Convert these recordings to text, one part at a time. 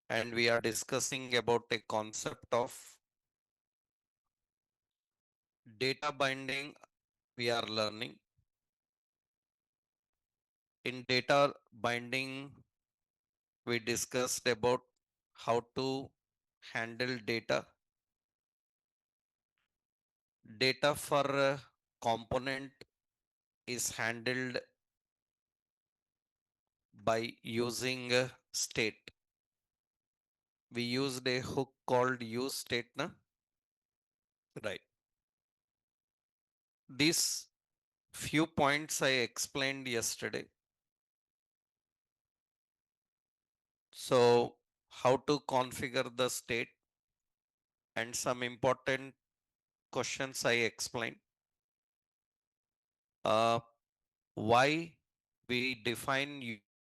and we are discussing about a concept of data binding. We are learning in data binding. We discussed about how to handle data for a component is handled by using a state. We used a hook called use state na? Right. These few points I explained yesterday. So how to configure the state and some important questions I explained. Uh, why we define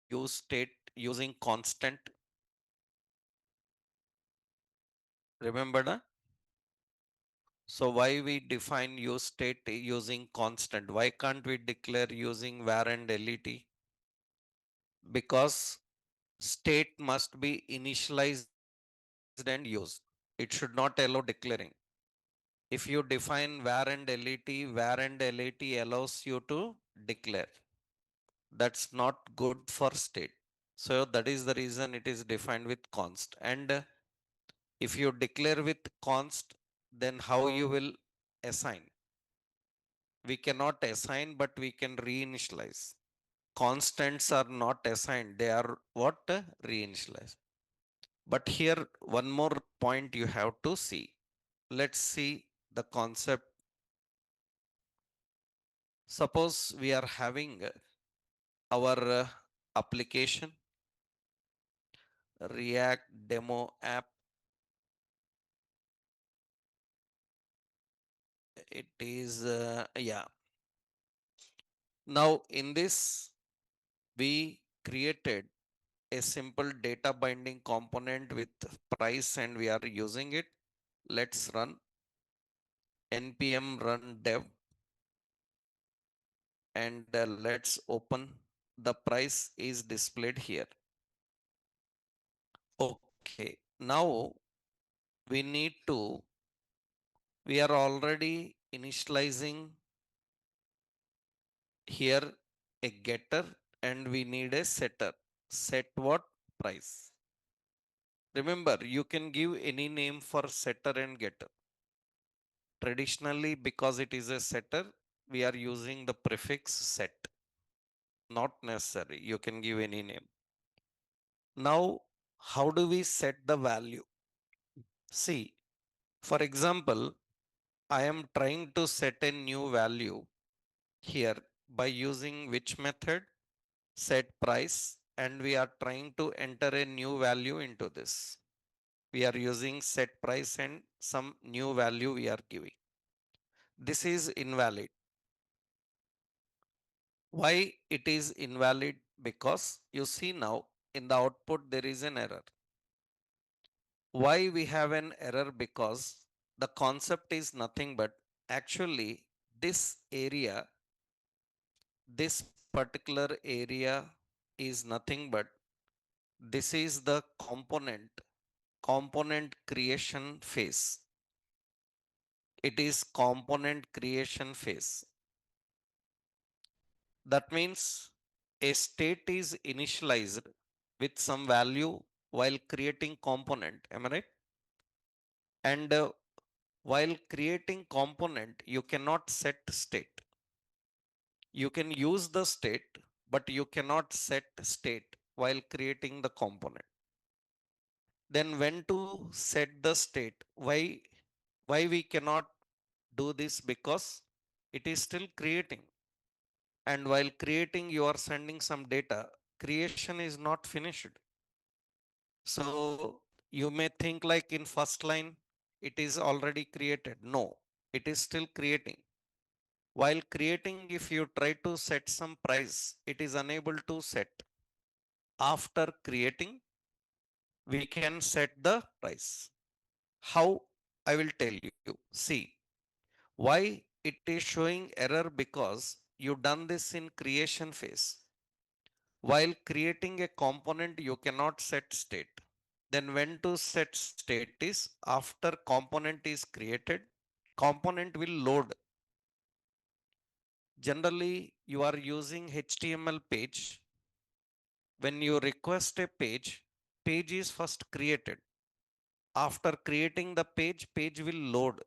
use state using constant. Remember that? So why we define use state using constant? Why can't we declare using var and let? Because state must be initialized and used. It should not allow declaring. If you define var and let allows you to declare. That's not good for state. So that is the reason it is defined with const. And if you declare with const, then how you will assign? We cannot assign, but we can reinitialize. Constants are not assigned, they are what? Reinitialized. But here, one more point you have to see. Let's see the concept. Suppose we are having our application React demo app. It is, yeah. Now in this, we created a simple data binding component with price and we are using it. Let's run npm run dev and let's open. The price is displayed here. Okay, now we need to, we are already initializing here a getter and we need a setter. Set what? Price. Remember, you can give any name for setter and getter. Traditionally, because it is a setter, we are using the prefix set. Not necessary. You can give any name. Now, how do we set the value? See, for example, I am trying to set a new value here by using which method? Set price, and we are trying to enter a new value into this. We are using set price and some new value we are giving. This is invalid. Why it is invalid? Because you see now in the output there is an error. Why we have an error? Because the concept is nothing but actually this area, this particular area is nothing but this is the component creation phase. It is component creation phase. That means a state is initialized with some value while creating component. Am I right? And while creating component, you cannot set state. You can use the state, but you cannot set state while creating the component. Then when to set the state? Why we cannot do this? Because it is still creating. And while creating, you are sending some data. Creation is not finished. So you may think like in first line, it is already created. No, it is still creating. While creating, if you try to set some price, it is unable to set. After creating, we can set the price. How? I will tell you. See, why it is showing error? Because you done this in creation phase. While creating a component, you cannot set state. Then when to set state is after component is created, component will load. Generally, you are using HTML page. When you request a page, page is first created. After creating the page, page will load.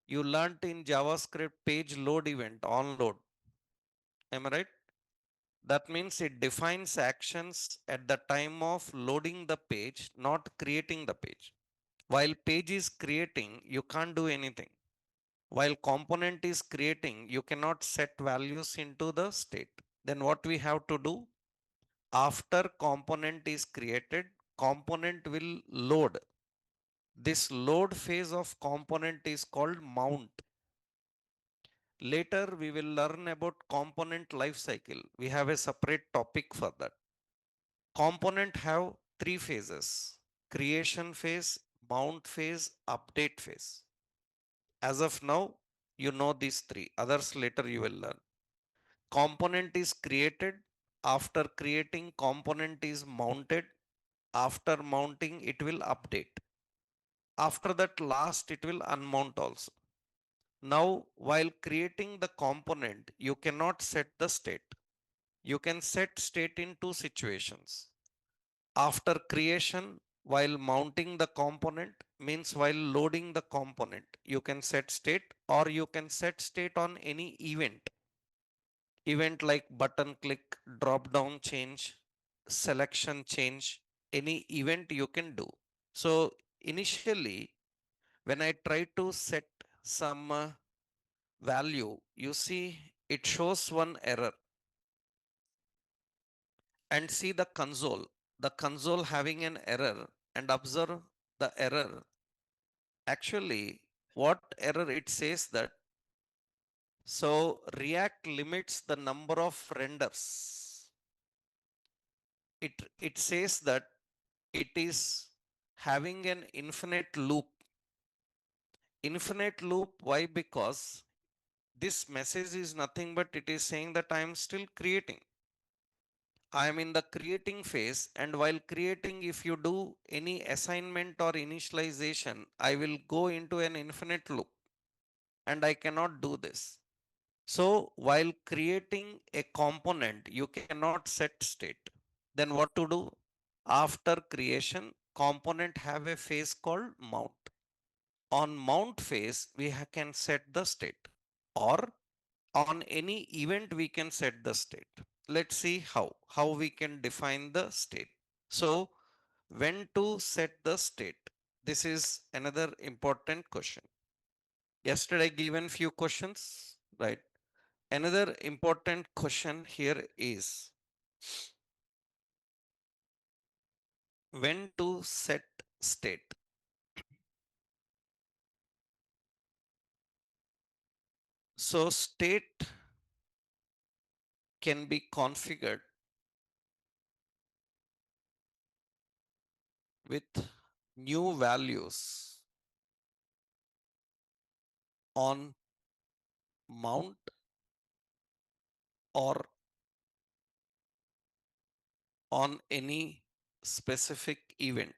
You learnt in JavaScript page load event on load. Am I right? That means it defines actions at the time of loading the page, not creating the page. While page is creating, you can't do anything. While component is creating, you cannot set values into the state. Then what we have to do? After component is created, component will load. This load phase of component is called mount. Later we will learn about component life cycle. We have a separate topic for that. Component have three phases: creation phase, mount phase, update phase. As of now, you know these three. Others later you will learn. Component is created. After creating, component is mounted. After mounting, it will update. After that, last it will unmount also. Now, while creating the component, you cannot set the state. You can set state in two situations. After creation, while mounting the component, means while loading the component, you can set state, or you can set state on any event. Event like button click, drop down change, selection change, any event you can do. So initially, when I try to set some value, you see it shows one error. And see the console having an error, and observe the error. Actually, what error it says that, so React limits the number of renders. It says that it is having an infinite loop. Infinite loop, why? Because this message is nothing but it is saying that I am still creating. I am in the creating phase, and while creating, if you do any assignment or initialization, I will go into an infinite loop and I cannot do this. So while creating a component, you cannot set state. Then what to do? After creation, component have a phase called mount. On mount phase, we can set the state, or on any event we can set the state. Let's see how we can define the state. So when to set the state? This is another important question. Yesterday given few questions, right? Another important question here is when to set state. So state can be configured with new values on mount or on any specific event.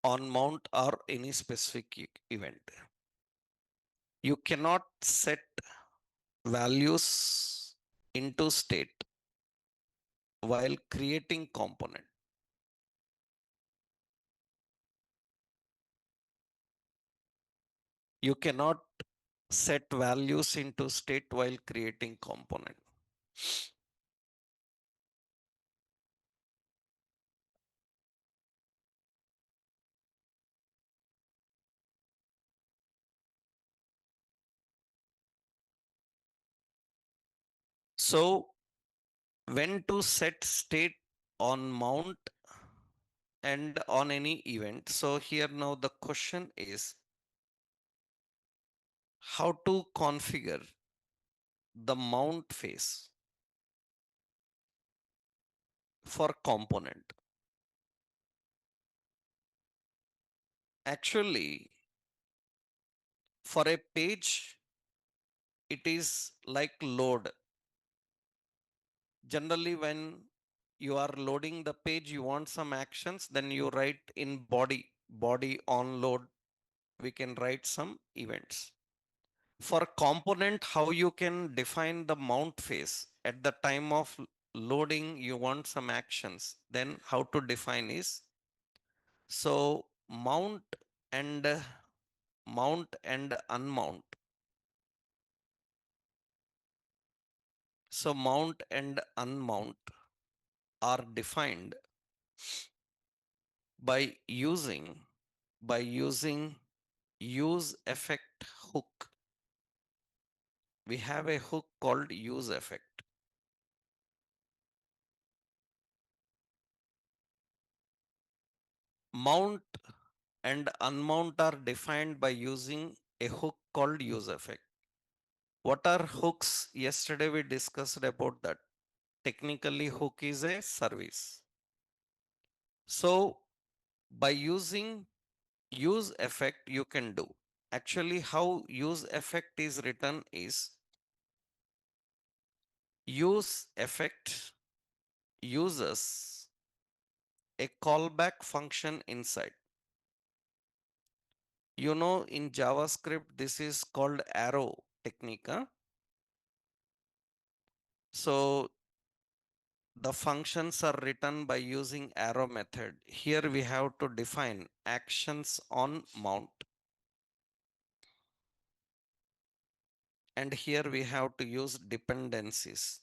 On mount or any specific event. You cannot set values into state while creating component. You cannot set values into state while creating component. So when to set state on mount and on any event. So here now the question is how to configure the mount phase for component. Actually, for a page, it is like load. Generally, when you are loading the page, you want some actions, then you write in body on load, we can write some events. For component, how you can define the mount phase at the time of loading, you want some actions. Then how to define is, so and mount and unmount. So mount and unmount are defined by using use effect hook. We have a hook called use effect. Mount and unmount are defined by using a hook called use effect. What are hooks? Yesterday we discussed about that. Technically, hook is a service. So by using use effect, you can do. Actually, how use effect is written is use effect uses a callback function inside. You know, in JavaScript, this is called arrow technique. Huh? So the functions are written by using arrow method. Here we have to define actions on mount. And here we have to use dependencies.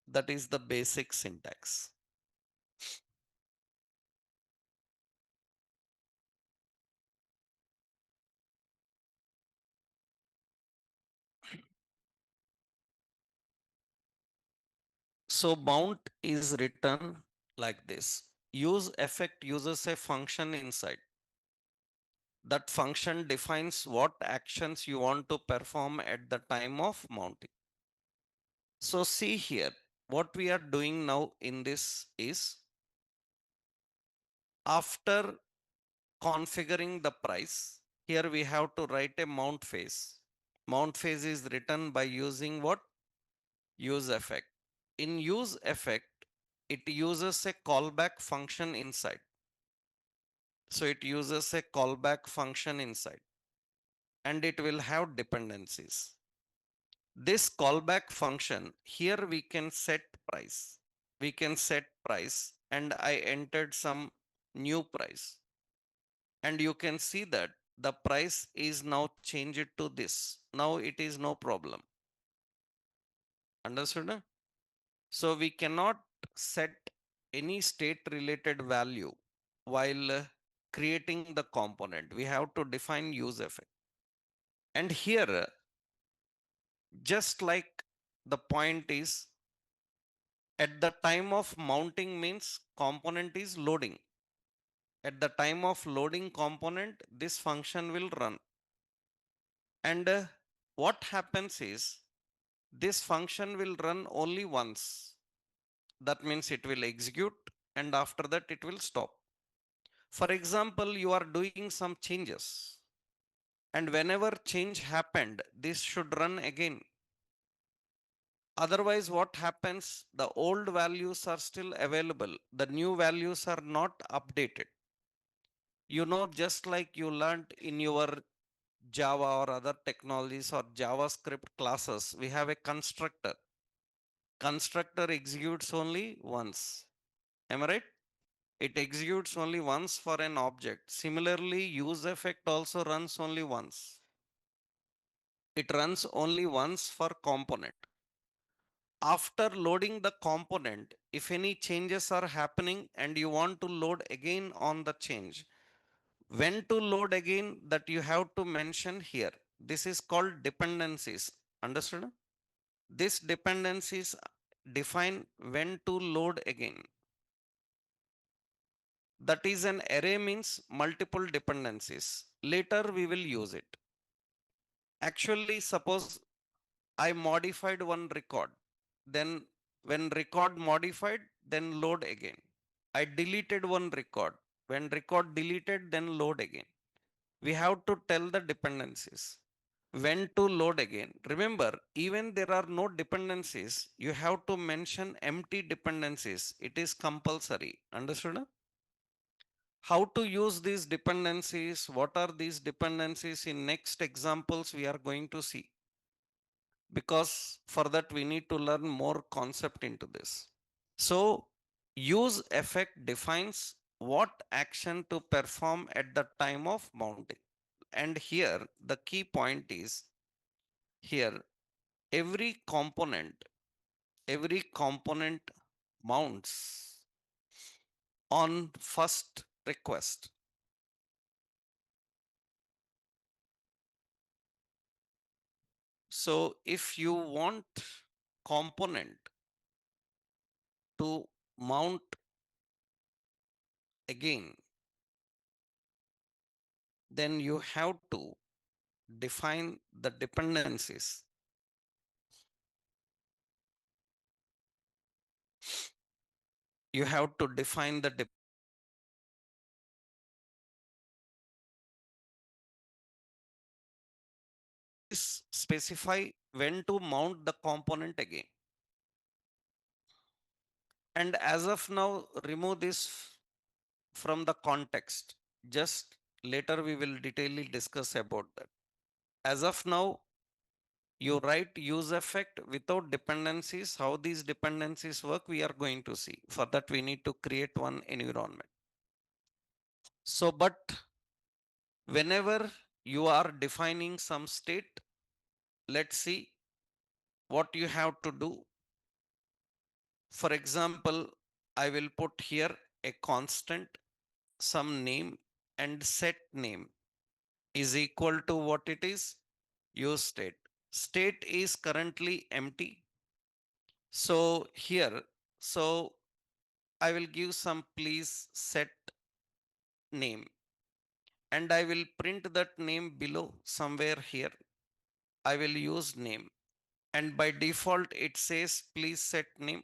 That is the basic syntax. So mount is written like this. Use effect uses a function inside. That function defines what actions you want to perform at the time of mounting. So see here, what we are doing now in this is, after configuring the price, here we have to write a mount phase. Mount phase is written by using what? Use effect. In use effect, it uses a callback function inside. So it uses a callback function inside and it will have dependencies. This callback function, here we can set price. We can set price and I entered some new price. And you can see that the price is now changed to this. Now it is no problem. Understood? So we cannot set any state related value while creating the component. We have to define use effect. And here, just like the point is, at the time of mounting means component is loading. At the time of loading component, this function will run. And what happens is, this function will run only once. That means it will execute and after that it will stop. For example, you are doing some changes and whenever change happened, this should run again. Otherwise, what happens? The old values are still available. The new values are not updated. You know, just like you learned in your Java or other technologies or JavaScript classes, we have a constructor. Constructor executes only once. Am I right? It executes only once for an object. Similarly, use effect also runs only once. It runs only once for component. After loading the component, if any changes are happening and you want to load again on the change, when to load again, that you have to mention here. This is called dependencies. Understood? This dependencies define when to load again. That is an array means multiple dependencies. Later we will use it. Actually, suppose I modified one record. Then when record modified, then load again. I deleted one record. When record deleted, then load again. We have to tell the dependencies. When to load again. Remember, even there are no dependencies, you have to mention empty dependencies. It is compulsory. Understood? How to use these dependencies? What are these dependencies? In next examples, we are going to see. Because for that, we need to learn more concept into this. So, use effect defines what action to perform at the time of mounting. And here, the key point is here every component mounts on first request. So if you want component to mount again, then you have to define the dependencies. You have to define the specify when to mount the component again. And as of now, remove this from the context. Just later we will detailedly discuss about that. As of now, you write use effect without dependencies. How these dependencies work, we are going to see. For that, we need to create one environment. So, but whenever you are defining some state, let's see what you have to do. For example, I will put here a constant, some name, and set name is equal to what it is? Use state. State is currently empty. So here, so I will give some please set name and I will print that name below somewhere here. I will use name and by default it says please set name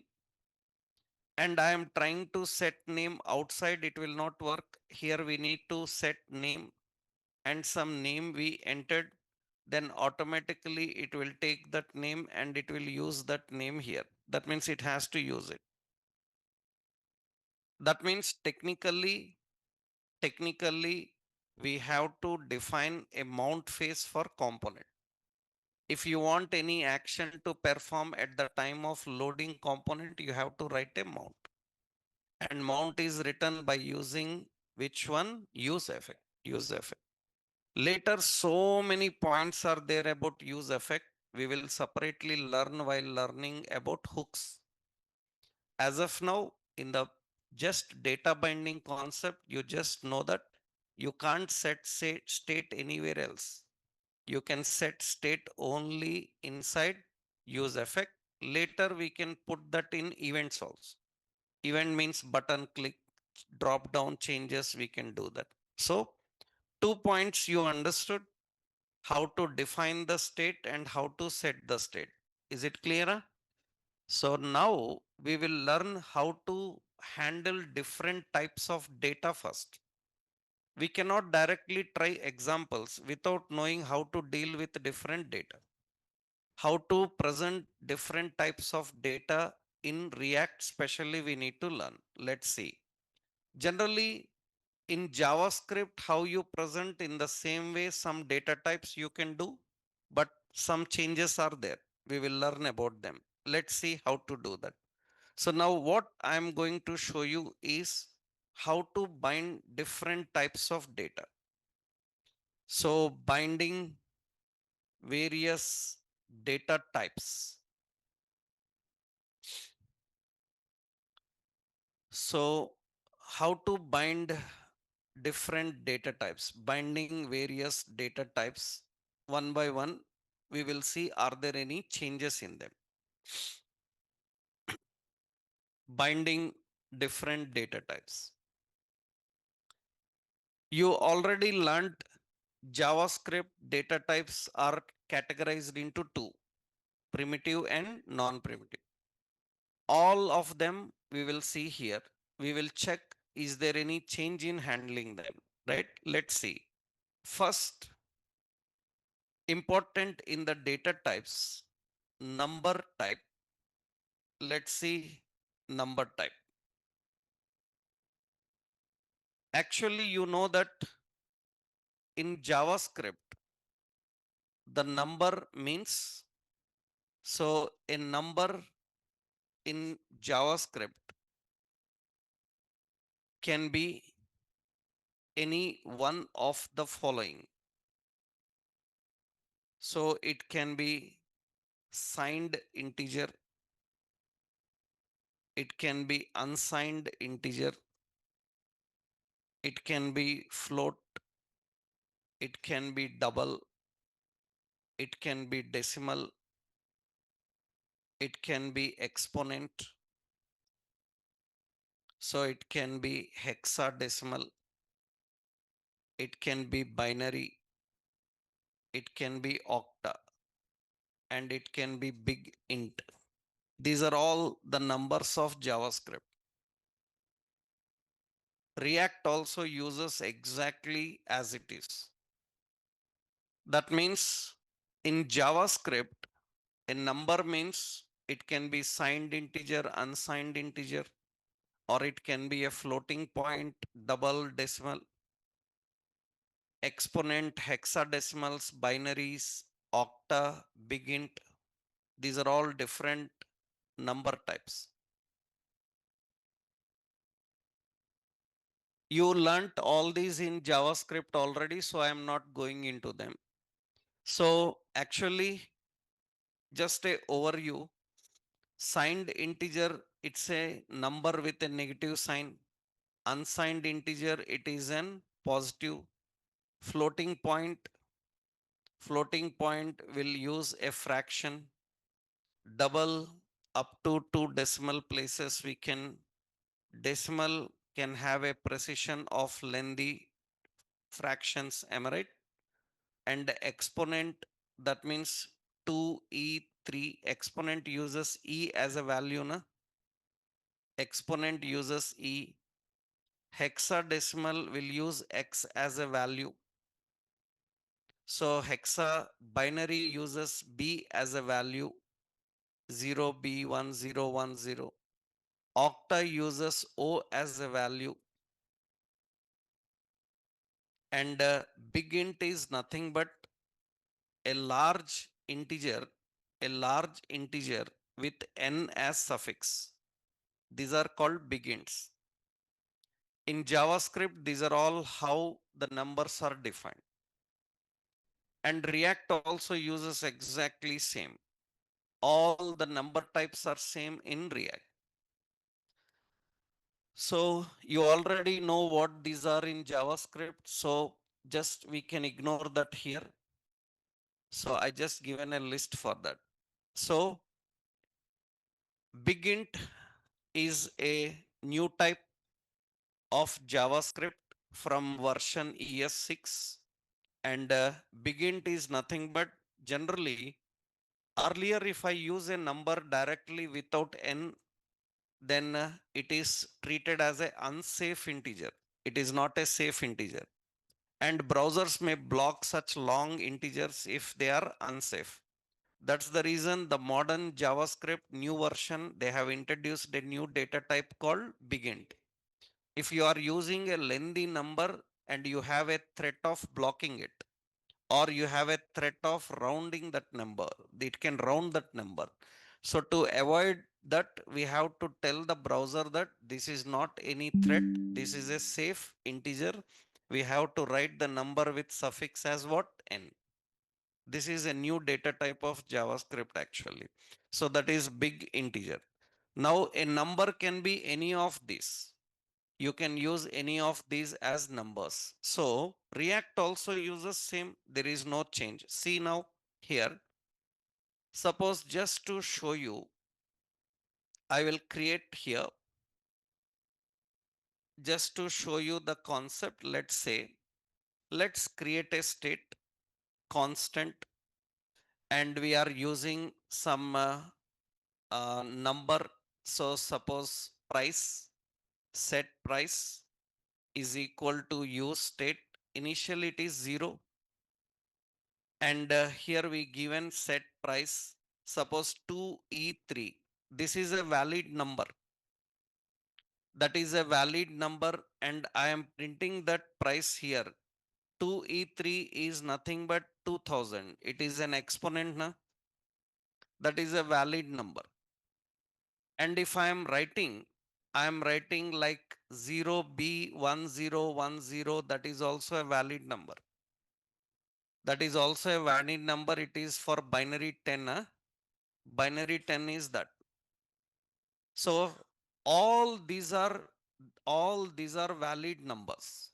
and I am trying to set name outside. It will not work. Here we need to set name and some name we entered, then automatically it will take that name and it will use that name here. That means it has to use it. That means technically we have to define a mount phase for component. If you want any action to perform at the time of loading component, you have to write a mount. And mount is written by using which one? Use effect. Use effect. Later, so many points are there about use effect. We will separately learn while learning about hooks. As of now, in the just data binding concept, you just know that you can't set state anywhere else. You can set state only inside use effect. Later, we can put that in events also. Event means button click, drop down changes, we can do that. So 2 points you understood, how to define the state and how to set the state. Is it clearer? So now we will learn how to handle different types of data first. We cannot directly try examples without knowing how to deal with different data. How to present different types of data in React, especially we need to learn. Let's see. Generally, in JavaScript, how you present in the same way some data types you can do, but some changes are there. We will learn about them. Let's see how to do that. So now what I'm going to show you is how to bind different types of data. So binding various data types. So how to bind different data types, binding various data types one by one. We will see are there any changes in them. Binding different data types. You already learned JavaScript data types are categorized into two, primitive and non-primitive. All of them we will see here. We will check is there any change in handling them, right? Let's see. First, Important in the data types, number type. Let's see number type. Actually, you know that in JavaScript, the number means, so a number in JavaScript can be any one of the following. So it can be signed integer, it can be unsigned integer, it can be float, it can be double, it can be decimal, it can be exponent, so it can be hexadecimal, it can be binary, it can be octa, and it can be big int. These are all the numbers of JavaScript. React also uses exactly as it is. That means in JavaScript, a number means it can be signed integer, unsigned integer, or it can be a floating point, double decimal, exponent, hexadecimals, binaries, octa, big int. These are all different number types. You learnt all these in JavaScript already, so I am not going into them. So actually, just a overview. Signed integer, it's a number with a negative sign. Unsigned integer, it is an positive. Floating point, floating point will use a fraction. Double, up to 2 decimal places we can. Decimal can have a precision of lengthy fractions, am I right? And exponent, that means 2e3. Exponent uses e as a value, na? Exponent uses e. Hexadecimal will use x as a value. So hexa binary uses b as a value, 0b1010. Octa uses o as a value, and big int is nothing but a large integer, a large integer with n as suffix. These are called big ints. In JavaScript, these are all how the numbers are defined. And React also uses exactly same. All the number types are same in React. So you already know what these are in JavaScript. So just we can ignore that here. So I just given a list for that. So BigInt is a new type of JavaScript from version ES6, and BigInt is nothing but generally earlier if I use a number directly without n, then it is treated as an unsafe integer. It is not a safe integer. And browsers may block such long integers if they are unsafe. That's the reason the modern JavaScript new version, they have introduced a new data type called BigInt. If you are using a lengthy number and you have a threat of blocking it, or you have a threat of rounding that number, it can round that number. So to avoid that, we have to tell the browser that this is not any threat, this is a safe integer. We have to write the number with suffix as what? N. This is a new data type of JavaScript actually. So that is big integer. Now a number can be any of these. You can use any of these as numbers. So React also uses same. There is no change. See now here. Suppose just to show you, I will create here just to show you the concept. Let's say, let's create a state constant, and we are using some number. So suppose price, set price is equal to use state. Initially it is 0. And here we given set price, suppose 2E3. This is a valid number. That is a valid number and I am printing that price here. 2E3 is nothing but 2000. It is an exponent. Na? That is a valid number. And if I am writing like 0B1010, that is also a valid number. That is also a valid number. It is for binary 10. Binary 10 is that. So all these are valid numbers.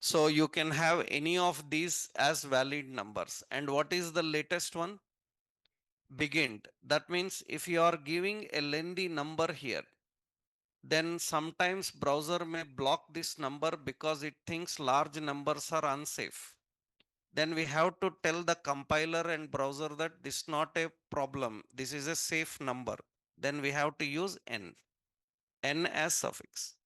So you can have any of these as valid numbers. And what is the latest one? Begin. That means if you are giving a lengthy number here, then sometimes browser may block this number because it thinks large numbers are unsafe. Then we have to tell the compiler and browser that this is not a problem. This is a safe number. Then we have to use n as suffix.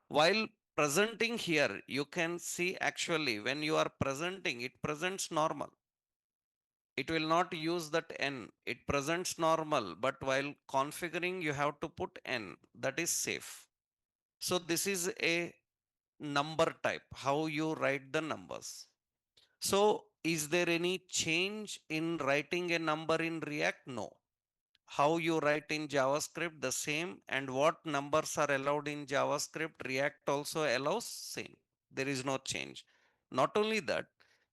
While presenting here, you can see actually when you are presenting, it presents normal. It will not use that n. It presents normal, but while configuring, you have to put n. That is safe. So this is a number type, how you write the numbers. So is there any change in writing a number in React? No. How you write in JavaScript, the same, and what numbers are allowed in JavaScript, React also allows same. There is no change. Not only that,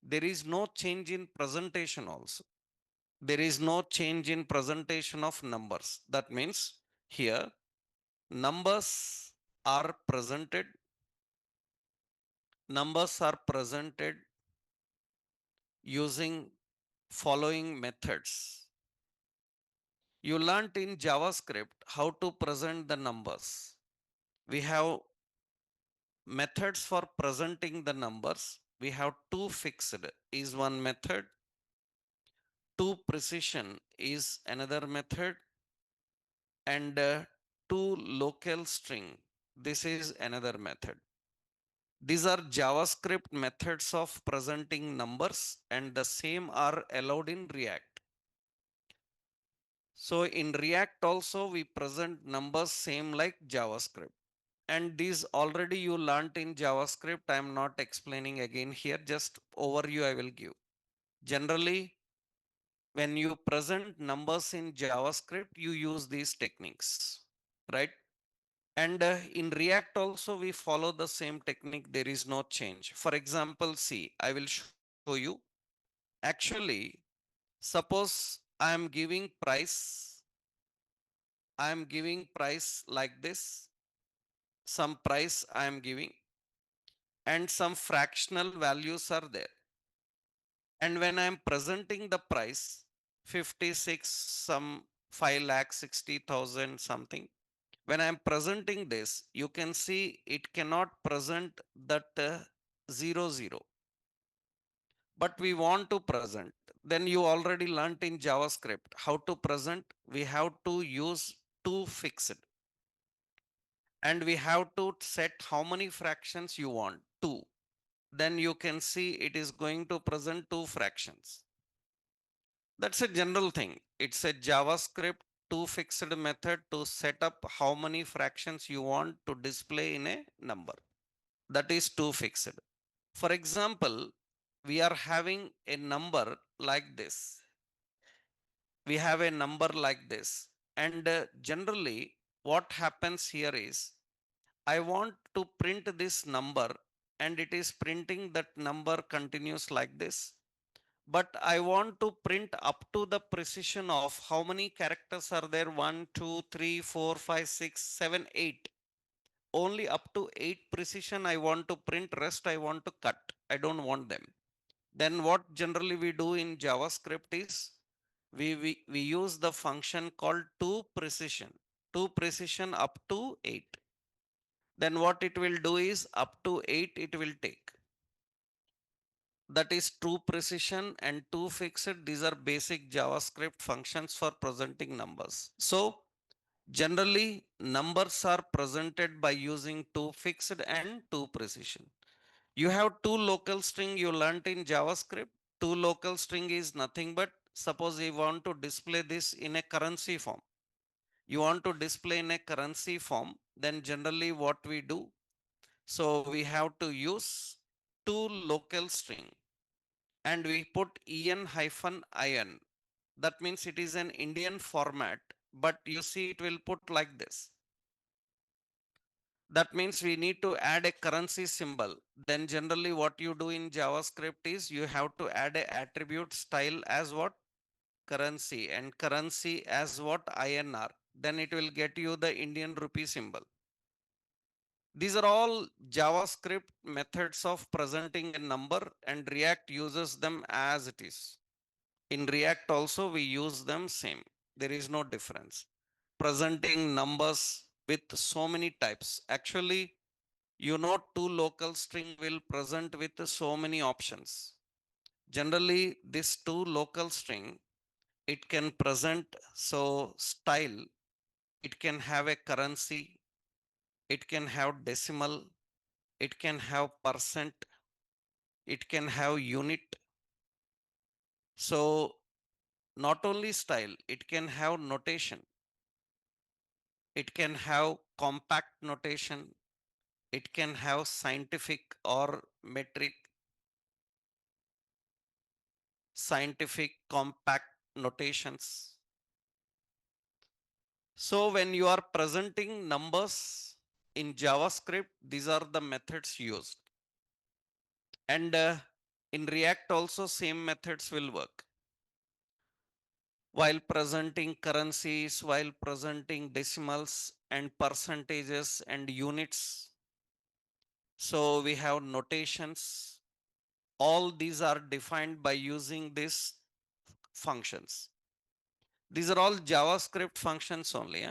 there is no change in presentation also. There is no change in presentation of numbers. That means here numbers are presented, numbers are presented using following methods. You learnt in JavaScript how to present the numbers. We have methods for presenting the numbers. We have toFixed is one method, toPrecision is another method, and toLocalString, this is another method. These are JavaScript methods of presenting numbers and the same are allowed in React. So in React also we present numbers same like JavaScript. And these already you learnt in JavaScript. I am not explaining again here, just overview I will give. Generally, when you present numbers in JavaScript, you use these techniques, right? And in React also, we follow the same technique. There is no change. For example, see, I will show you. Actually, suppose I am giving price. I am giving price like this. Some price I am giving and some fractional values are there. And when I am presenting the price, 56, some 5 lakh 60,000 something. When I am presenting this, you can see it cannot present that 00. But we want to present. Then you already learnt in JavaScript how to present. We have to use toFixed. And we have to set how many fractions you want, 2. Then you can see it is going to present 2 fractions. That's a general thing. It's a JavaScript toFixed method to set up how many fractions you want to display in a number. That is toFixed. For example, we are having a number like this. We have a number like this. And generally, what happens here is I want to print this number and it is printing that number continues like this. But I want to print up to the precision of how many characters are there 1, 2, 3, 4, 5, 6, 7, 8. Only up to 8 precision I want to print, rest I want to cut. I don't want them. Then what generally we do in JavaScript is we use the function called toPrecision. toPrecision up to 8. Then what it will do is up to 8 it will take. That is toPrecision and toFixed. These are basic JavaScript functions for presenting numbers. So generally numbers are presented by using toFixed and toPrecision. You have toLocalString you learnt in JavaScript. To local string is nothing but, suppose you want to display this in a currency form. You want to display in a currency form, then generally what we do, so we have to use to local string and we put en hyphen in. That means it is an Indian format, but you see it will put like this. That means we need to add a currency symbol. Then generally what you do in JavaScript is you have to add a attribute style as what? Currency, and currency as what? INR. Then it will get you the Indian rupee symbol. These are all JavaScript methods of presenting a number, and React uses them as it is. In React also we use them same. There is no difference. Presenting numbers with so many types. Actually, you know, to local string will present with so many options. Generally, this to local string, it can present so style, it can have a currency, it can have decimal, it can have percent, it can have unit. So not only style, it can have notation, it can have compact notation, it can have scientific or metric, scientific compact notations. So when you are presenting numbers in JavaScript, these are the methods used. And in React also same methods will work. While presenting currencies, while presenting decimals and percentages and units. So we have notations. All these are defined by using these functions. These are all JavaScript functions only.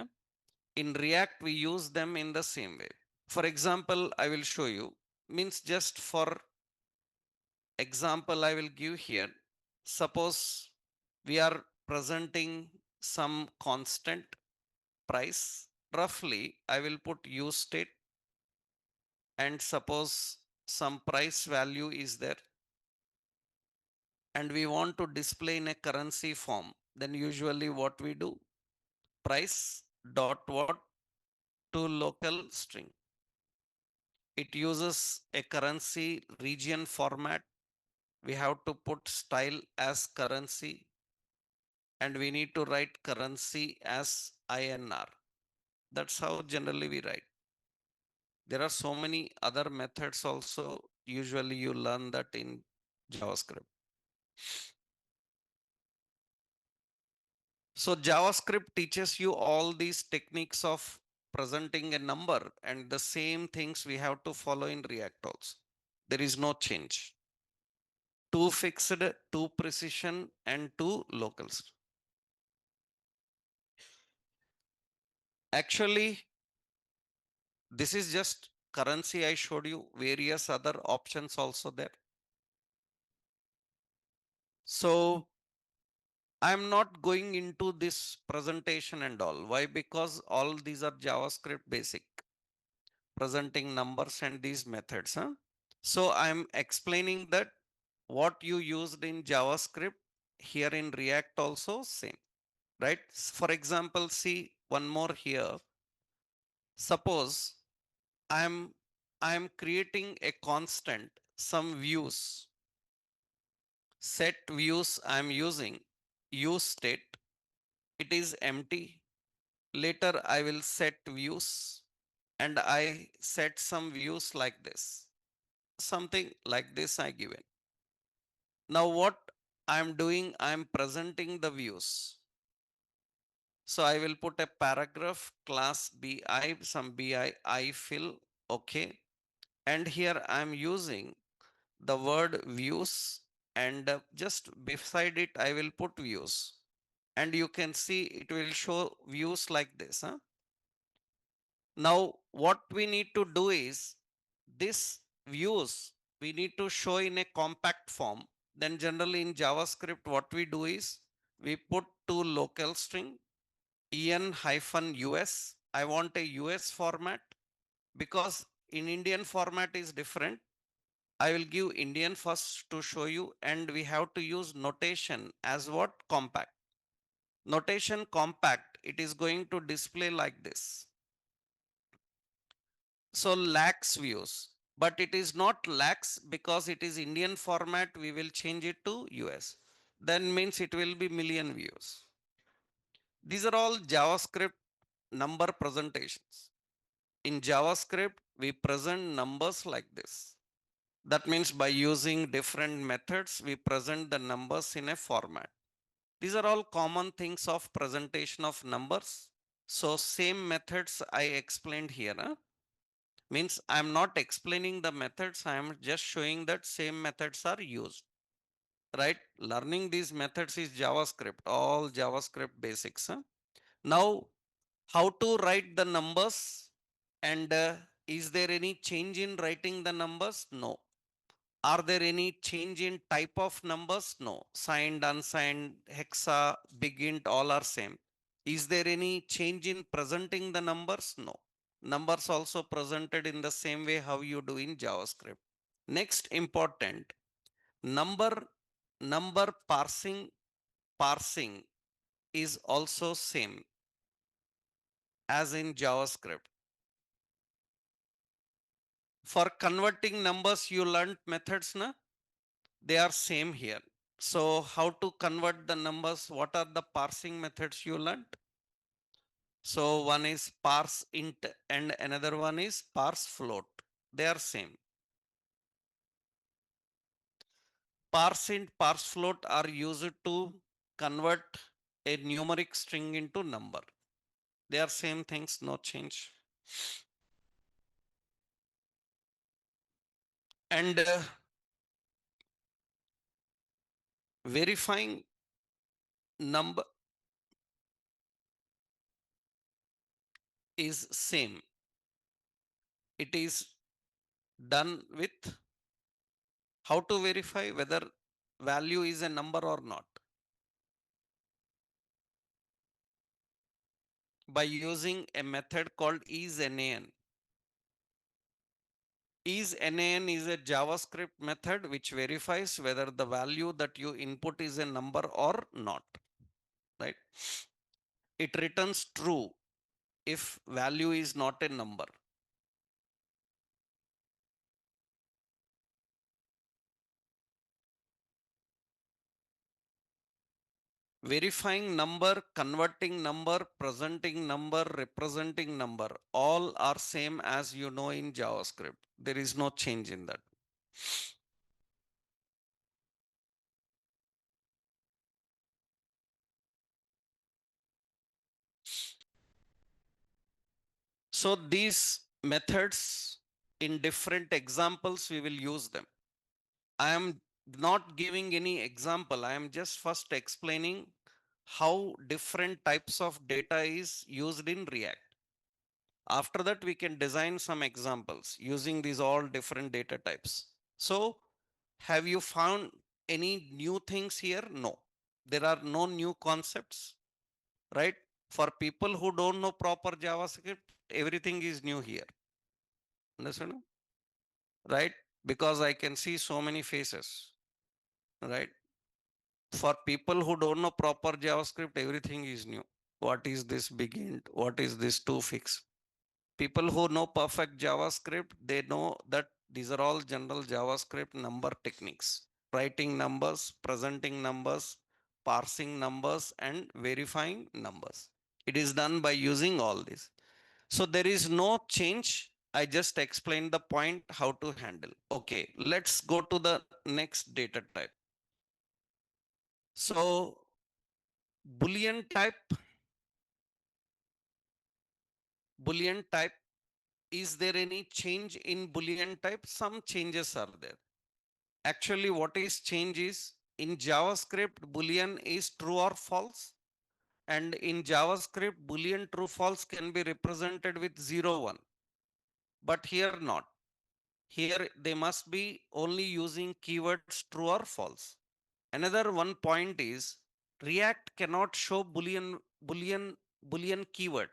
In React, we use them in the same way. For example, I will show you. Means just for example, I will give here. Suppose we are presenting some constant price. Roughly, I will put use state, and suppose some price value is there and we want to display in a currency form. Then usually what we do, price dot what? To local string. It uses a currency region format. We have to put style as currency and we need to write currency as INR. That's how generally we write. There are so many other methods also. Usually you learn that in JavaScript. So JavaScript teaches you all these techniques of presenting a number, and the same things we have to follow in React also. There is no change. To fixed, to precision, and to locals. Actually, this is just currency I showed you, various other options also there. So I'm not going into this presentation and all. Why? Because all these are JavaScript basic, presenting numbers and these methods. So I'm explaining that what you used in JavaScript here in React also same, right? For example, see one more here. Suppose I'm I'm creating a constant, some views, set views I'm using, use state, it is empty. Later I will set views and I set some views like this. Something like this I given. Now what I'm doing, I'm presenting the views. So I will put a paragraph class bi, some bi I fill, okay. And here I'm using the word views and just beside it I will put views. And you can see it will show views like this. Now what we need to do is this views we need to show in a compact form. Then generally in JavaScript what we do is we put to local string en-us. I want a US format because in Indian format is different. I will give Indian first to show you, and we have to use notation as what? Compact. Notation compact, it is going to display like this. So lakhs views, but it is not lakhs because it is Indian format. We will change it to US. Then means it will be million views. These are all JavaScript number presentations. In JavaScript, we present numbers like this. That means by using different methods, we present the numbers in a format. These are all common things of presentation of numbers. So same methods I explained here. Means I'm not explaining the methods. I am just showing that same methods are used. Right? Learning these methods is JavaScript, all JavaScript basics. Now, how to write the numbers, and is there any change in writing the numbers? No. Are there any change in type of numbers? No. Signed, unsigned, hexa, big int, all are same. Is there any change in presenting the numbers? No. Numbers also presented in the same way how you do in JavaScript. Next important, number parsing is also same as in JavaScript. For converting numbers, you learned methods, na? They are same here. So how to convert the numbers? What are the parsing methods you learned? So one is parse int and another one is parse float. They are same. Parse int, parse float are used to convert a numeric string into number. They are same things, no change. And verifying number is same. It is done with how to verify whether value is a number or not, by using a method called isNaN. IsNaN is a JavaScript method which verifies whether the value that you input is a number or not. Right? It returns true if value is not a number. Verifying number, converting number, presenting number, representing number, all are same as you know in JavaScript. There is no change in that. So these methods, in different examples, we will use them. I am not giving any example. I am just first explaining how different types of data is used in React. After that, we can design some examples using these all different data types. So have you found any new things here? No, there are no new concepts, right? For people who don't know proper JavaScript, everything is new here. Understand? Right? Because I can see so many faces, right? For people who don't know proper JavaScript, everything is new. What is this big int? What is this toFix? People who know perfect JavaScript, they know that these are all general JavaScript number techniques. Writing numbers, presenting numbers, parsing numbers, and verifying numbers. It is done by using all this. So there is no change. I just explained the point how to handle. Okay, let's go to the next data type. So Boolean type, is there any change in Boolean type? Some changes are there. Actually, what is change is in JavaScript, Boolean is true or false. And in JavaScript, Boolean true false can be represented with 0, 1. But here not. Here they must be only using keywords true or false. Another one point is React cannot show Boolean keyword.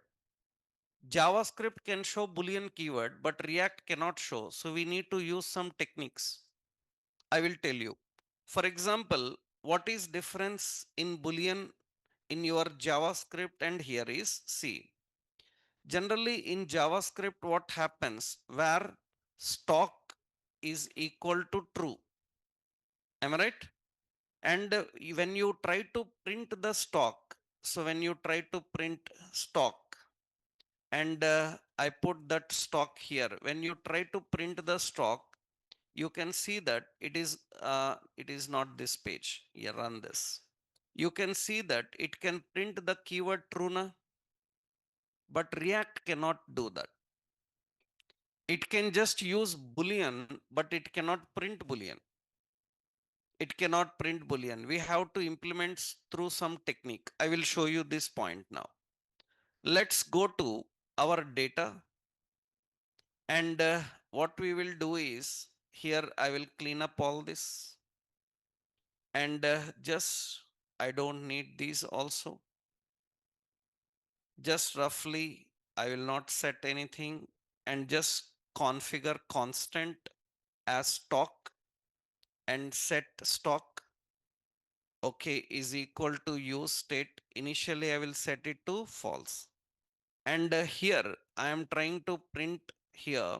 JavaScript can show Boolean keyword, but React cannot show. So we need to use some techniques. I will tell you. For example, what is difference in boolean in your javascript and here is, see, generally in javascript what happens where stock is equal to true, am I right? And when you try to print the stock, so when you try to print stock, and I put that stock here, when you try to print the stock, you can see that it is not this page here. Run this, you can see that it can print the keyword true na, but React cannot do that. It can just use boolean, but it cannot print boolean. It cannot print boolean. We have to implement through some technique. I will show you this point now. Let's go to our data, and what we will do is, here I will clean up all this, and just I don't need these also. Just roughly, I will not set anything, and just configure constant as stock and set stock, okay, is equal to use state. Initially I will set it to false, and here I am trying to print here,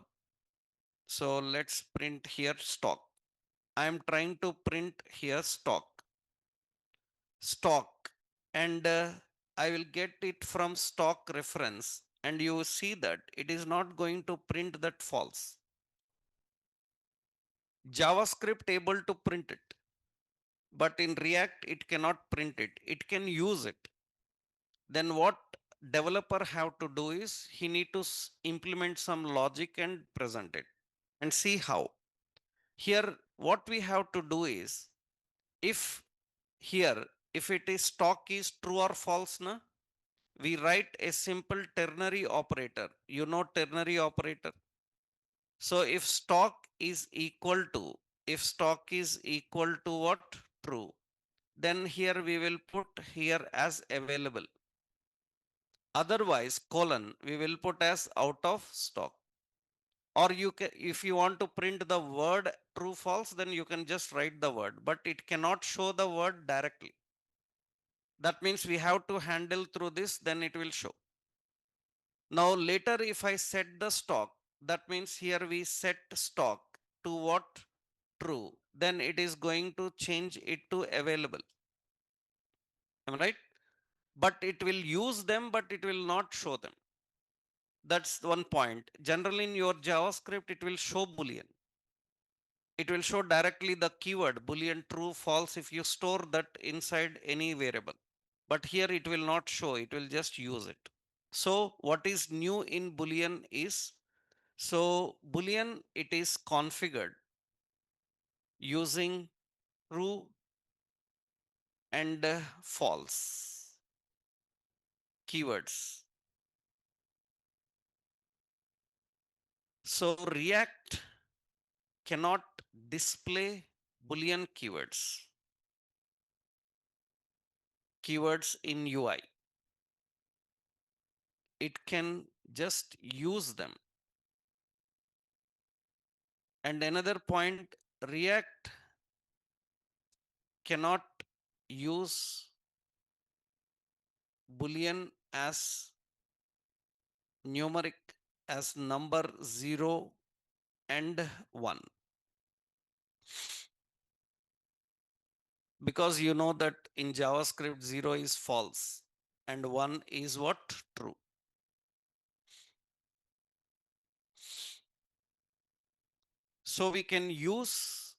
so let's print here stock. I am trying to print here stock, and I will get it from stock reference, and you see that it is not going to print that false. JavaScript able to print it, but in React it cannot print it. It can use it. Then what developer have to do is he need to implement some logic and present it, and see how. Here what we have to do is, if here if it is stock is true or false na, we write a simple ternary operator. You know ternary operator. So if stock is equal to, if stock is equal to what? True. Then here we will put here as available. Otherwise, colon, we will put as out of stock. Or you can, if you want to print the word true false, then you can just write the word, but it cannot show the word directly. That means we have to handle through this, then it will show. Now later if I set the stock, that means here we set stock to what? True. Then it is going to change it to available. Am I right? But it will use them, but it will not show them. That's one point. Generally in your JavaScript, it will show Boolean. It will show directly the keyword Boolean true, false if you store that inside any variable. But here it will not show, it will just use it. So what is new in Boolean is, so Boolean, it is configured using true and false keywords. So React cannot display Boolean keywords in UI. It can just use them. And another point, React cannot use Boolean as numeric, as number 0 and 1, because you know that in JavaScript 0 is false and 1 is what? True. So we can use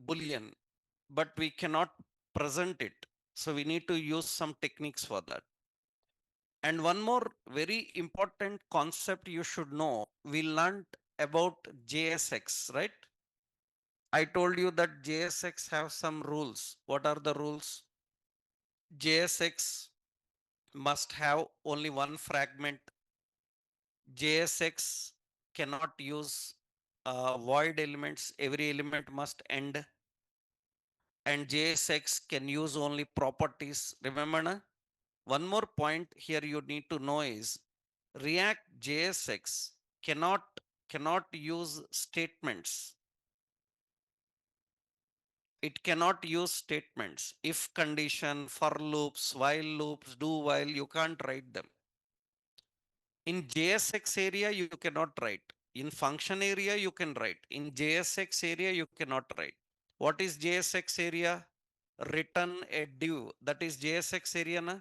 Boolean, but we cannot present it. So we need to use some techniques for that. And one more very important concept you should know, we learned about JSX, right? I told you that JSX have some rules. What are the rules? JSX must have only one fragment. JSX cannot use void elements. Every element must end. And JSX can use only properties. Remember, na? One more point here you need to know is React JSX cannot use statements. It cannot use statements. If condition, for loops, while loops, do while, you can't write them. In JSX area, you cannot write. In function area, you can write. In JSX area, you cannot write. What is JSX area? Return a div. That is JSX area. Na?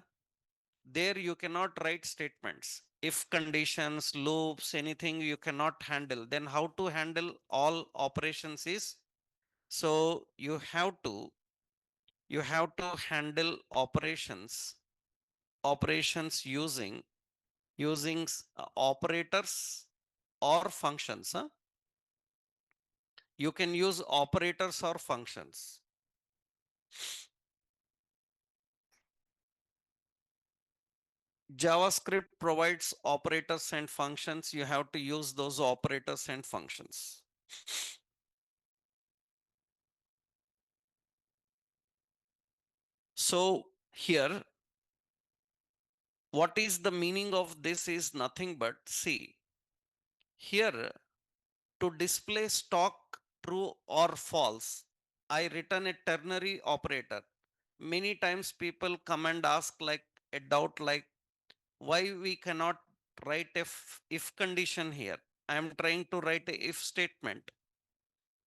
There you cannot write statements. If conditions, loops, anything you cannot handle, then how to handle all operations is, so you have to handle operations using operators or functions. Huh? You can use operators or functions. JavaScript provides operators and functions. You have to use those operators and functions. So here, what is the meaning of this is nothing but, see, here to display stock true or false, I return a ternary operator. Many times people come and ask like a doubt like, why we cannot write a if condition here. I am trying to write a if statement,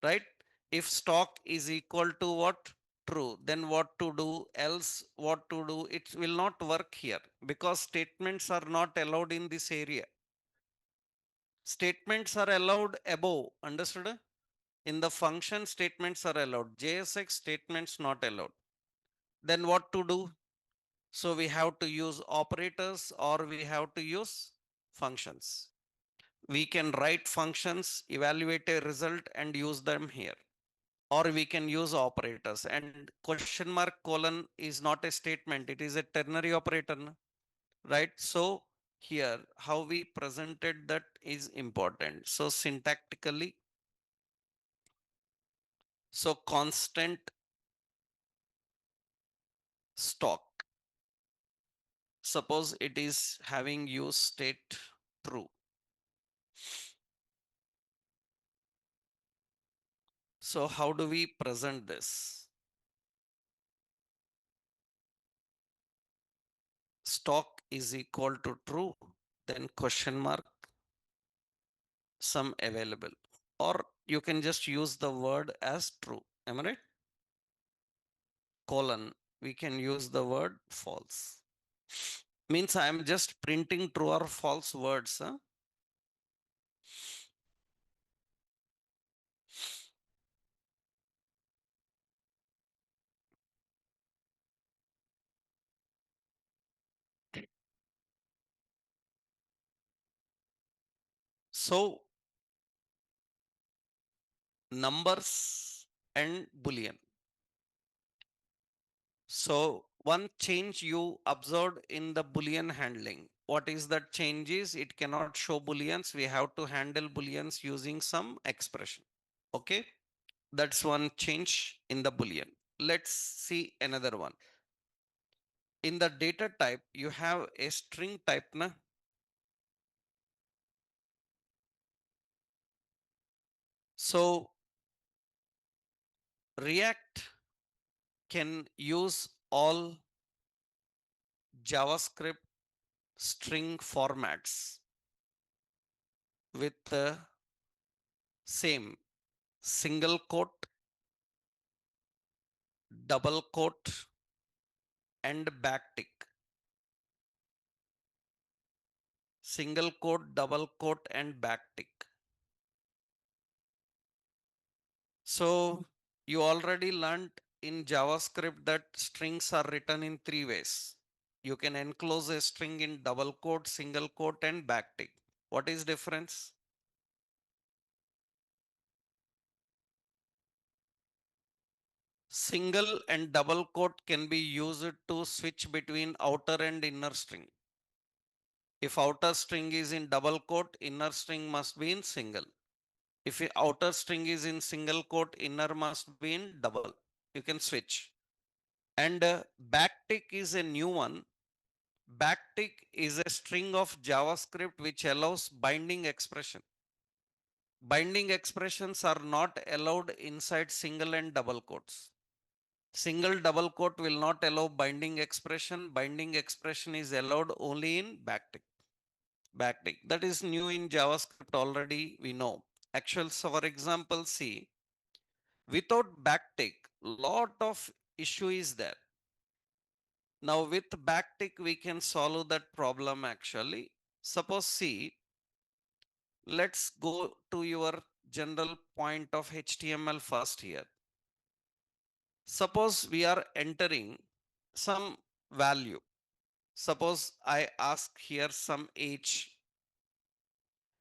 right? If stock is equal to what? True, then what to do, else what to do, it will not work here because statements are not allowed in this area. Statements are allowed above, understood? In the function, statements are allowed. JSX statements not allowed. Then what to do? So we have to use operators or we have to use functions. We can write functions, evaluate a result and use them here. Or we can use operators, and question mark colon is not a statement, it is a ternary operator, right? So here how we presented that is important. So syntactically, so constant stock, suppose it is having use state true. So how do we present this? Stock is equal to true, then question mark, some available, or you can just use the word as true. Am I right? Colon, we can use the word false. Means I am just printing true or false words. Huh? So numbers and boolean. So one change you observed in the boolean handling. What is that change is it cannot show booleans. We have to handle booleans using some expression. Okay. That's one change in the boolean. Let's see another one. In the data type, you have a string type. Na? So React can use all JavaScript string formats with the same single quote, double quote, and backtick. Single quote, double quote, and backtick. So you already learned in JavaScript that strings are written in three ways. You can enclose a string in double quote, single quote, and backtick. What is difference? Single and double quote can be used to switch between outer and inner string. If outer string is in double quote, inner string must be in single. If outer string is in single quote, inner must be in double. You can switch. And backtick is a new one. Backtick is a string of JavaScript which allows binding expression. Binding expressions are not allowed inside single and double quotes. Single double quote will not allow binding expression. Binding expression is allowed only in backtick. Backtick. That is new in JavaScript already, we know. Actual, so for example, see, without backtick, lot of issue is there. Now with backtick, we can solve that problem actually. Suppose see, let's go to your general point of HTML first here. Suppose we are entering some value. Suppose I ask here some age,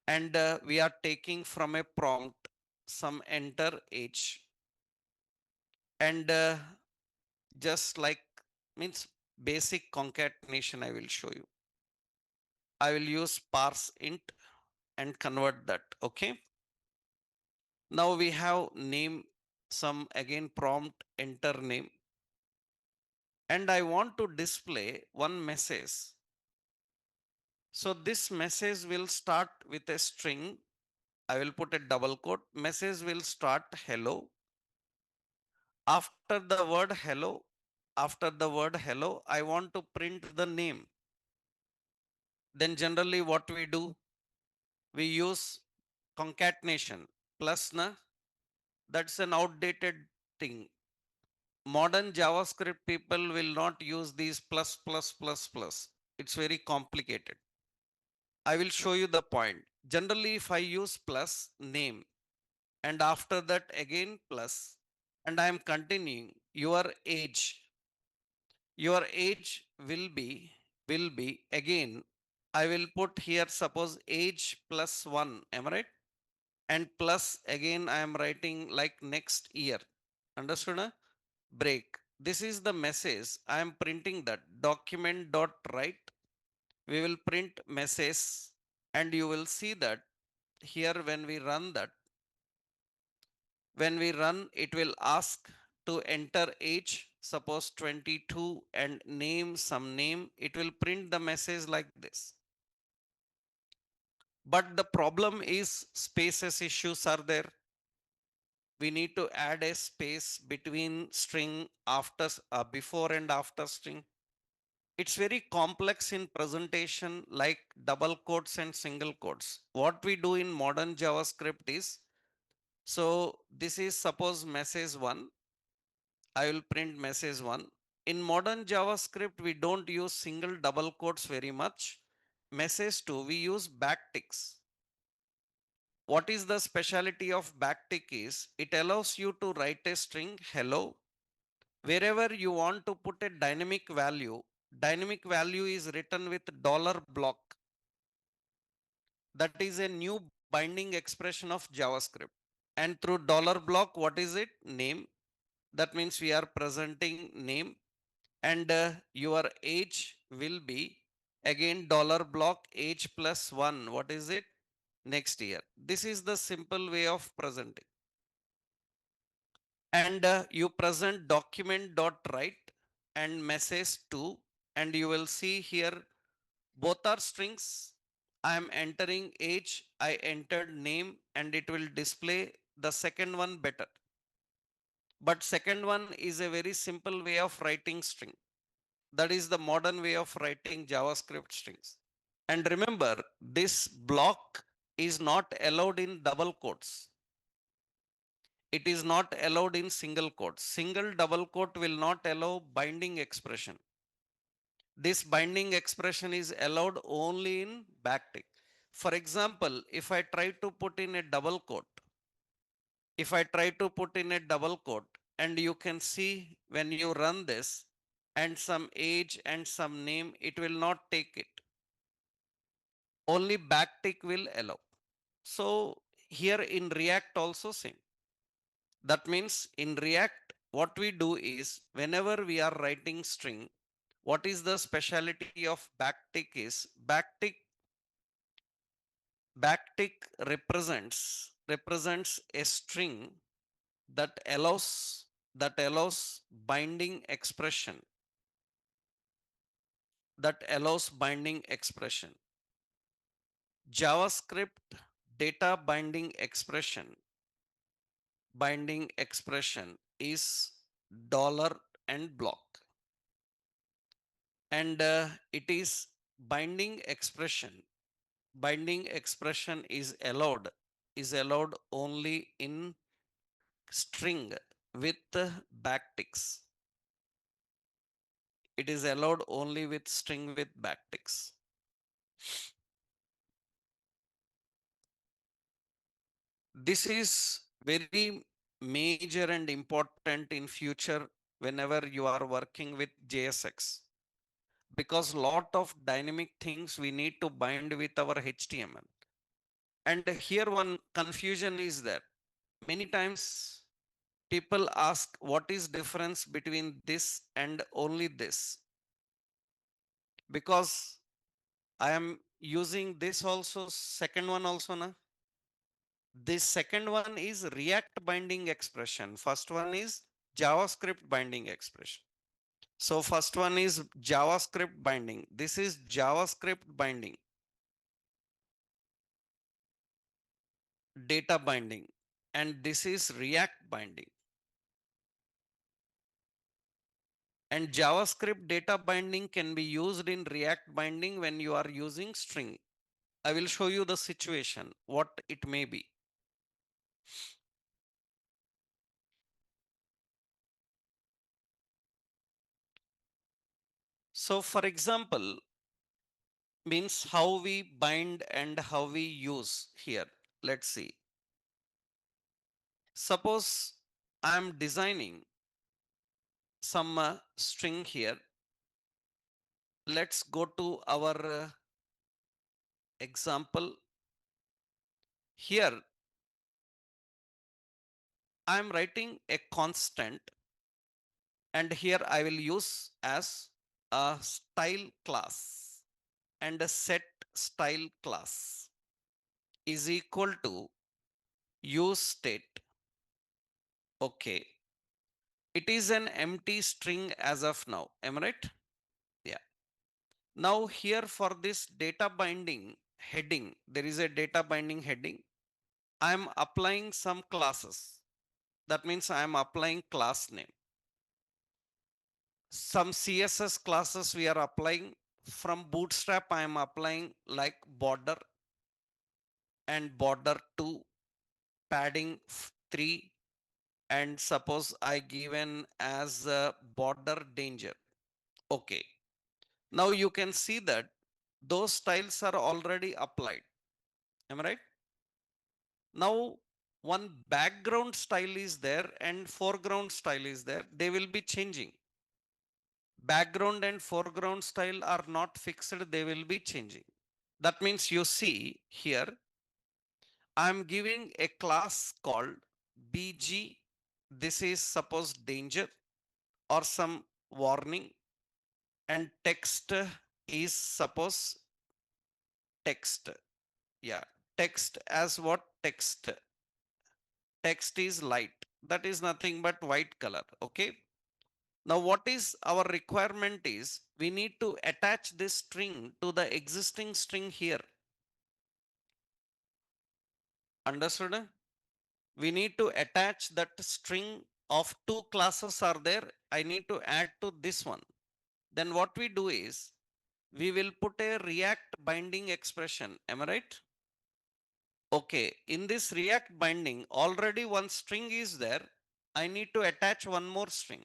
and we are taking from a prompt some enter age, and just like means basic concatenation I will show you. I will use parse int and convert that. Okay. Now we have name, some again prompt enter name, and I want to display one message. So this message will start with a string. I will put a double quote. Message will start hello. After the word hello, I want to print the name. Then generally what we do, we use concatenation plus na. That's an outdated thing. Modern JavaScript people will not use these plus plus plus plus. It's very complicated. I will show you the point. Generally, if I use plus name and after that again plus, and I am continuing your age will be again. I will put here suppose age plus 1. Am I right? And plus again I am writing like next year. Understood? Huh? Break. This is the message. I am printing that document dot write. We will print message, and you will see that here when we run, it will ask to enter age, suppose 22, and name some name. It will print the message like this. But the problem is spaces issues are there. We need to add a space between string after before and after string. It's very complex in presentation, like double quotes and single quotes. What we do in modern JavaScript is, so this is suppose message 1. I will print message 1. In modern JavaScript, we don't use single double quotes very much. Message 2, we use backticks. What is the specialty of backtick is, it allows you to write a string hello. Wherever you want to put a dynamic value is written with dollar block. That is a new binding expression of JavaScript. And through dollar block, what is it? Name. That means we are presenting name, and your age will be again dollar block age plus 1. What is it? Next year. This is the simple way of presenting. And you present document dot write and message 2, and you will see here both are strings. I am entering age, I entered name, and it will display the second one better. But second one is a very simple way of writing string. That is the modern way of writing JavaScript strings. And remember, this block is not allowed in double quotes. It is not allowed in single quotes. Single double quote will not allow binding expression. This binding expression is allowed only in backtick. For example, if I try to put in a double quote, and you can see when you run this and some age and some name, it will not take it. Only backtick will allow. So here in React also same. That means in React, what we do is whenever we are writing string, what is the speciality of backtick is backtick represents a string that allows binding expression JavaScript data binding expression is dollar and block. And it is binding expression. Binding expression is allowed only in string with backticks. It is allowed only with string with backticks. This is very major and important in future whenever you are working with JSX, because lot of dynamic things we need to bind with our HTML. And here one confusion is that many times people ask what is difference between this and only this, because I am using this also, second one also na. This second one is React binding expression. First one is JavaScript binding expression. So first one is JavaScript binding. This is JavaScript binding, data binding, and this is React binding. And JavaScript data binding can be used in React binding when you are using string. I will show you the situation, what it may be. So for example, means how we bind and how we use here. Let's see. Suppose I am designing some string here. Let's go to our example. Here I am writing a constant, and here I will use as a style class, and a set style class is equal to use state. Okay. It is an empty string as of now. Am I right? Yeah. Now here for this data binding heading, there is a data binding heading. I am applying some classes. That means I am applying class name. Some CSS classes we are applying. From Bootstrap I am applying like border and border 2, padding 3, and suppose I given as border danger. Okay. Now you can see that those styles are already applied. Am I right? Now one background style is there and foreground style is there. They will be changing. Background and foreground style are not fixed. They will be changing. That means you see here, I am giving a class called BG. This is suppose danger or some warning, and text is suppose text. Yeah, text as what? Text is light, that is nothing but white color. Okay. Now what is our requirement is we need to attach this string to the existing string here. Understood? We need to attach that string of two classes are there. I need to add to this one. Then what we do is we will put a React binding expression. Am I right? Okay, in this React binding, already one string is there. I need to attach one more string.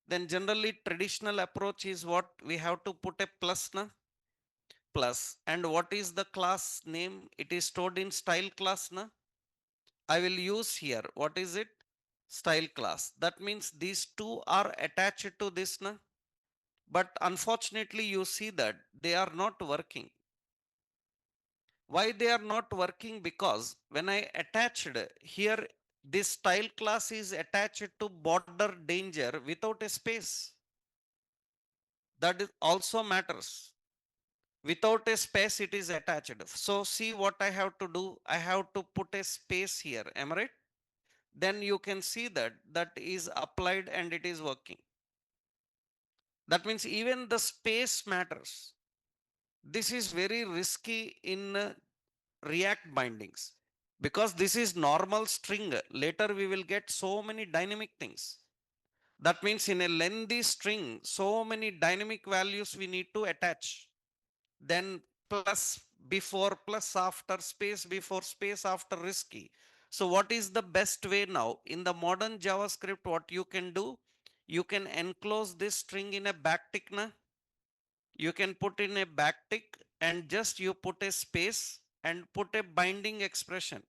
Then generally traditional approach is what? We have to put a plus na? Plus. And what is the class name? It is stored in style class na? I will use here. What is it? Style class. That means these two are attached to this na? But unfortunately you see that they are not working. Why they are not working? Because when I attached here, this style class is attached to border danger without a space. That is also matters. Without a space, it is attached. So see what I have to do. I have to put a space here. Am I right? Then you can see that that is applied and it is working. That means even the space matters. This is very risky in React bindings, because this is normal string. Later we will get so many dynamic things. That means in a lengthy string, so many dynamic values we need to attach. Then plus before, plus after, space before, space after, risky. So what is the best way now? In the modern JavaScript, what you can do? You can enclose this string in a backtick. Na? You can put in a backtick and just you put a space and put a binding expression.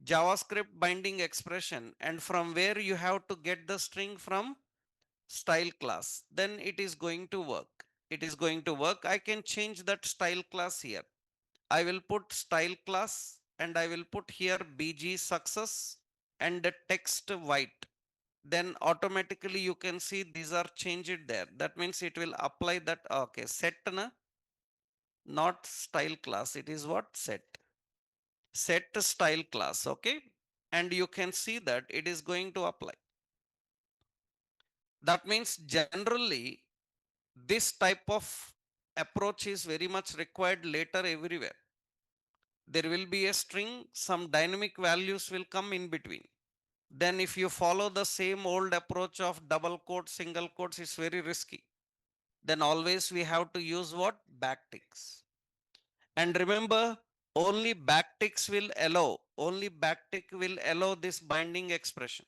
JavaScript binding expression, and from where you have to get the string from style class, then it is going to work. It is going to work. I can change that style class here. I will put style class and I will put here BG success and the text white. Then automatically you can see these are changed there. That means it will apply that. Okay, set na, not style class. It is what? Set. Set style class. Okay. And you can see that it is going to apply. That means generally this type of approach is very much required later everywhere. There will be a string, some dynamic values will come in between. Then if you follow the same old approach of double quotes, single quotes, it's very risky. Then always we have to use what? Backticks. And remember, only backtick will allow this binding expression.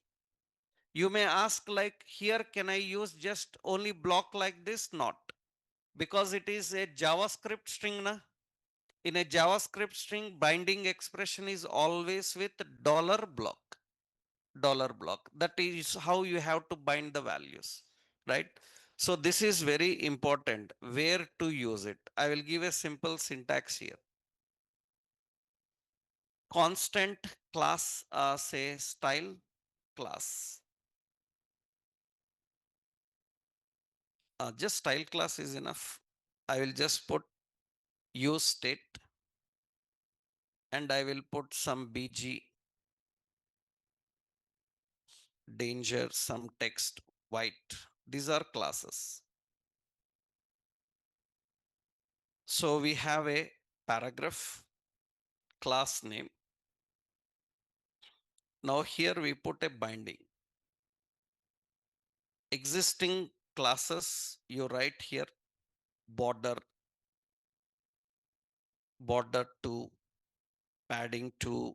You may ask like here, can I use just only block like this? Not, because it is a JavaScript string. Na? In a JavaScript string, binding expression is always with dollar $block. Dollar $block. That is how you have to bind the values, right? So this is very important where to use it. I will give a simple syntax here. Constant class, say style class. Just style class is enough. I will just put use state and I will put some BG danger, some text white. These are classes. So we have a paragraph class name. Now here we put a binding. Existing classes, you write here border, border 2, padding 2,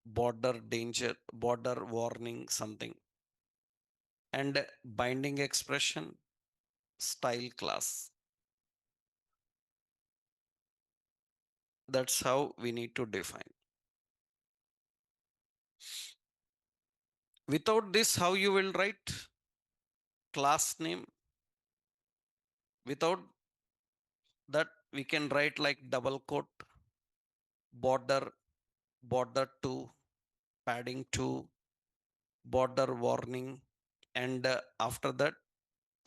border danger, border warning something, and binding expression style class. That's how we need to define. Without this, how you will write class name? Without that, we can write like double quote, border, border 2, padding 2, border warning, and after that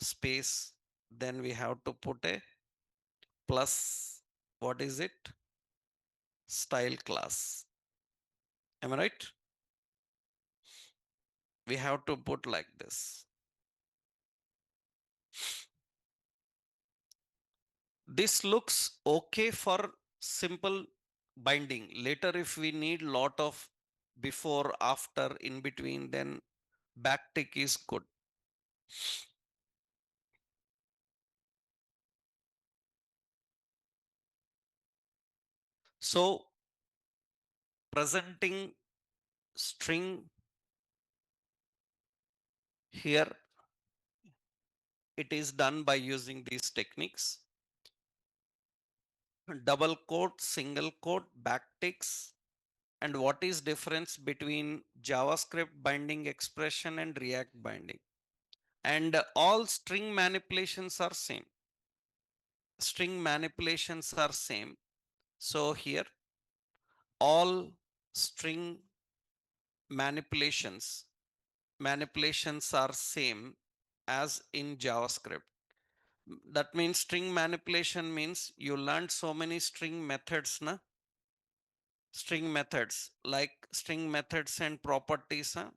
space, then we have to put a plus, what is it? Style class. Am I right? We have to put like this. This looks okay for simple binding. Later, if we need lot of before, after, in between, then backtick is good. So presenting string here, it is done by using these techniques. Double quote, single quote, backticks. And what is difference between JavaScript binding expression and React binding? And all string manipulations are same. String manipulations are same. So here all string manipulations are same as in JavaScript. That means string manipulation means you learned so many string methods, na? String methods like string methods and properties. Huh?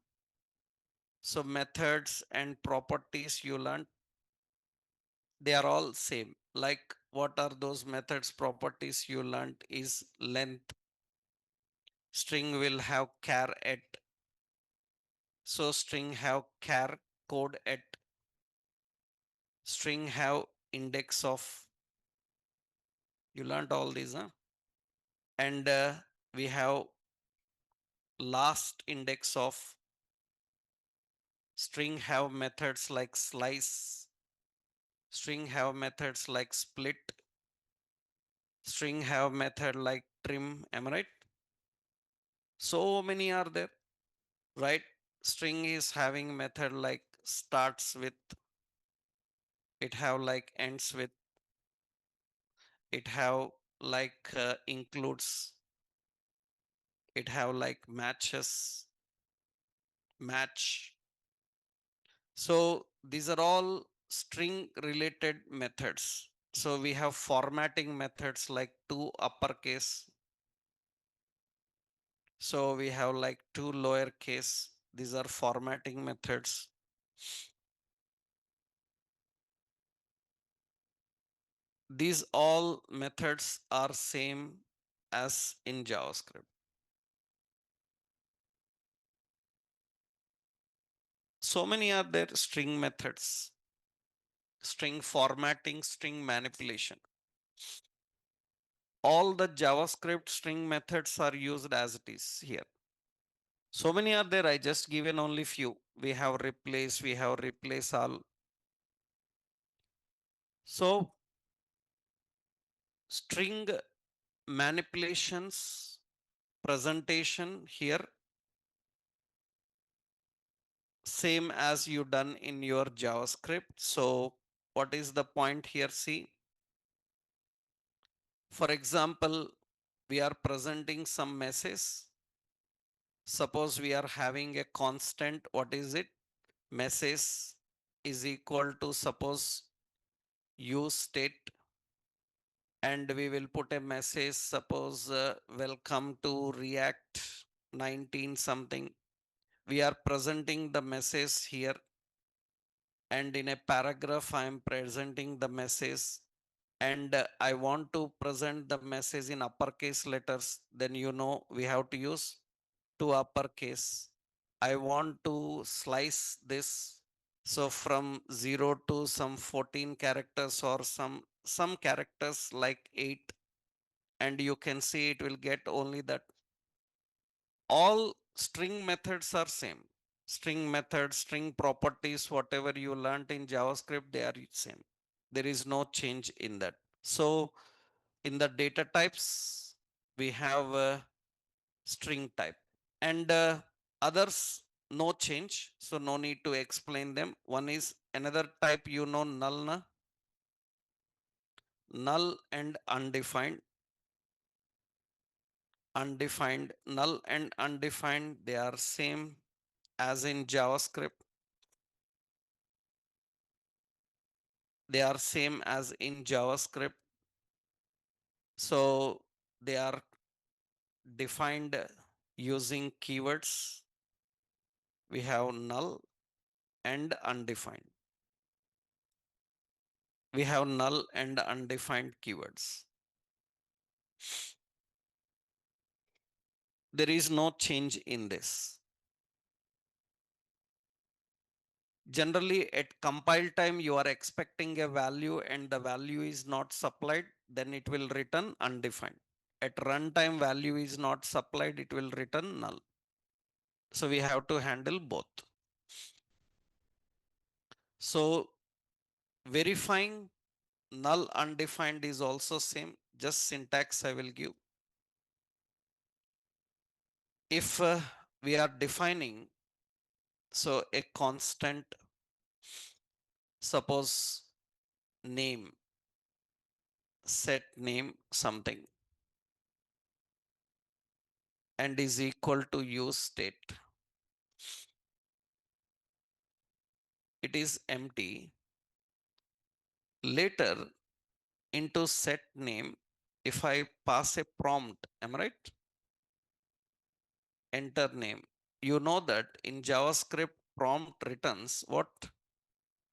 So methods and properties you learned, they are all same. Like what are those methods, properties you learned is length. String will have char at. So string have char. code at string have index of, you learned all these, huh? And we have last index of, string have methods like slice, string have methods like split, string have method like trim. Am I right? So many are there, right? String is having method like starts with, it have like ends with, it have like includes, it have like matches, match. So these are all string related methods. So we have formatting methods like to uppercase. So we have like to lowercase. These are formatting methods. These all methods are same as in JavaScript. So many are there string methods, string formatting, string manipulation. All the JavaScript string methods are used as it is here. So many are there. I just given only few. We have replace all. So string manipulations presentation here, same as you done in your JavaScript. So what is the point here? See, for example, we are presenting some message. Suppose we are having a constant. What is it? Message is equal to, suppose, use state, and we will put a message, suppose welcome to React 19 something. We are presenting the message here, and in a paragraph I am presenting the message, and I want to present the message in uppercase letters. Then you know we have to use to uppercase. I want to slice this, so from 0 to some 14 characters, or some characters like 8, and you can see it will get only that. All string methods are same. String methods, string properties, whatever you learned in JavaScript, they are same. There is no change in that. So in the data types we have a string type, and others no change, so no need to explain them. One is another type, you know, null null and undefined. Undefined, null and undefined, they are same as in JavaScript. They are same as in JavaScript. So they are defined using keywords. We have null and undefined. We have null and undefined keywords. There is no change in this. Generally at compile time you are expecting a value and the value is not supplied, then it will return undefined. At runtime value is not supplied, it will return null. So we have to handle both. So verifying null undefined is also same, just syntax I will give. If we are defining, so a constant, suppose name, set name something, and is equal to use state, it is empty. Later into set name, if I pass a prompt, am I right? Enter name. You know that in JavaScript prompt returns what?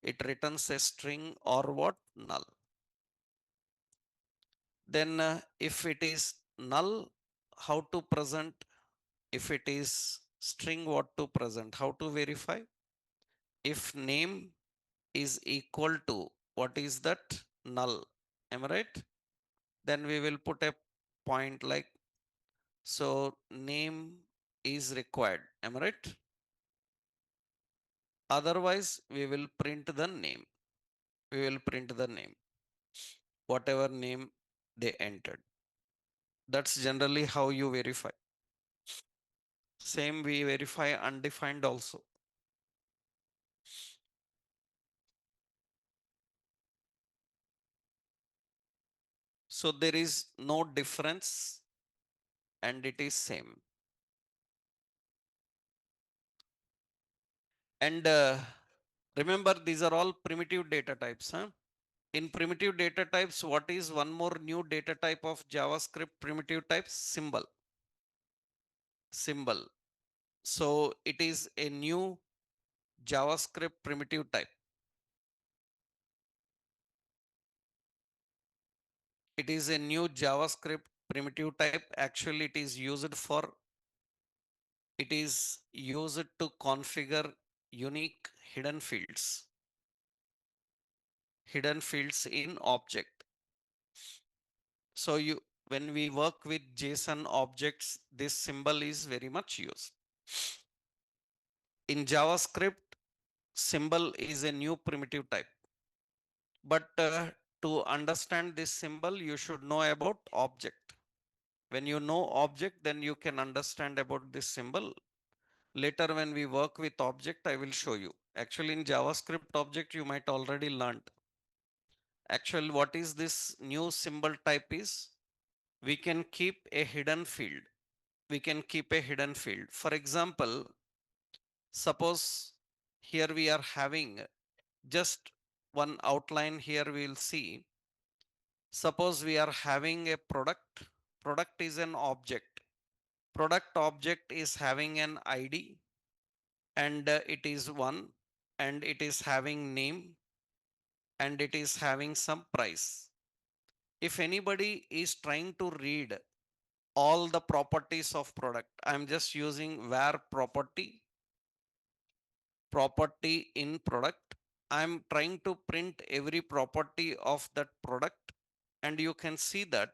It returns a string or what? Null. Then if it is null, how to present? If it is string, what to present? How to verify? If name is equal to, what is that? Null. Am I right? Then we will put a point like, so name is required. Am I right? Otherwise, we will print the name. We will print the name, whatever name they entered. That's generally how you verify. Same we verify undefined also. So there is no difference and it is same. And remember, these are all primitive data types. Huh? In primitive data types, what is one more new data type of JavaScript primitive types? Symbol. Symbol. So it is a new JavaScript primitive type. It is a new JavaScript primitive type. Actually, it is used to configure unique hidden fields in object. So when we work with JSON objects, this symbol is very much used. In JavaScript, symbol is a new primitive type. But to understand this symbol, you should know about object. When you know object, then you can understand about this symbol. Later, when we work with object, I will show you. Actually, in JavaScript object, you might already learned. Actually, what is this new symbol type is? We can keep a hidden field. We can keep a hidden field. For example, suppose here we are having just one outline here we'll see. Suppose we are having a product. Product is an object. Product object is having an ID and it is one and it is having name and it is having some price. If anybody is trying to read all the properties of product, I'm just using where property in product. I'm trying to print every property of that product and you can see that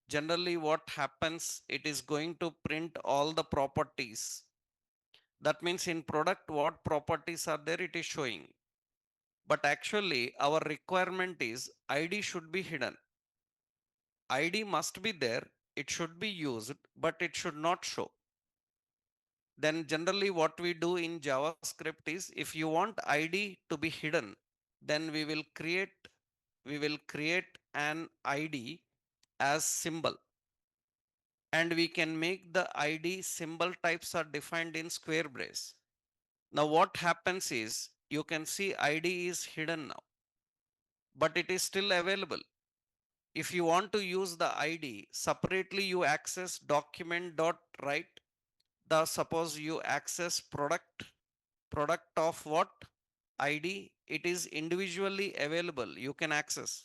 generally what happens, it is going to print all the properties. That means in product what properties are there, it is showing. But actually our requirement is ID should be hidden. ID must be there, it should be used, but it should not show. Then generally what we do in JavaScript is, if you want ID to be hidden, then we will create an ID as symbol, and we can make the ID symbol types are defined in square brace. Now what happens is, you can see ID is hidden now, but it is still available. If you want to use the ID separately, you access document dot write. The suppose you access product of what ID, it is individually available. You can access,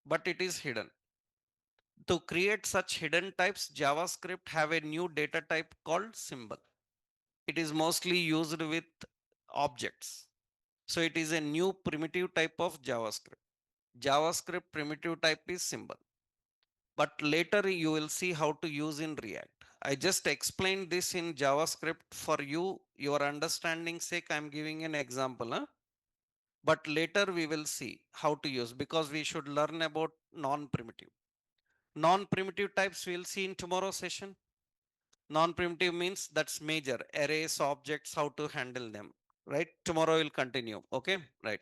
but it is hidden. To create such hidden types, JavaScript have a new data type called symbol. It is mostly used with objects. So it is a new primitive type of JavaScript. JavaScript primitive type is symbol. But later you will see how to use in React. I just explained this in JavaScript for you, your understanding sake. I'm giving an example. Huh? But later we will see how to use, because we should learn about non-primitive. Non-primitive types we'll see in tomorrow session. Non-primitive means that's major arrays, objects, how to handle them. Right? Tomorrow we'll continue. Okay? Right.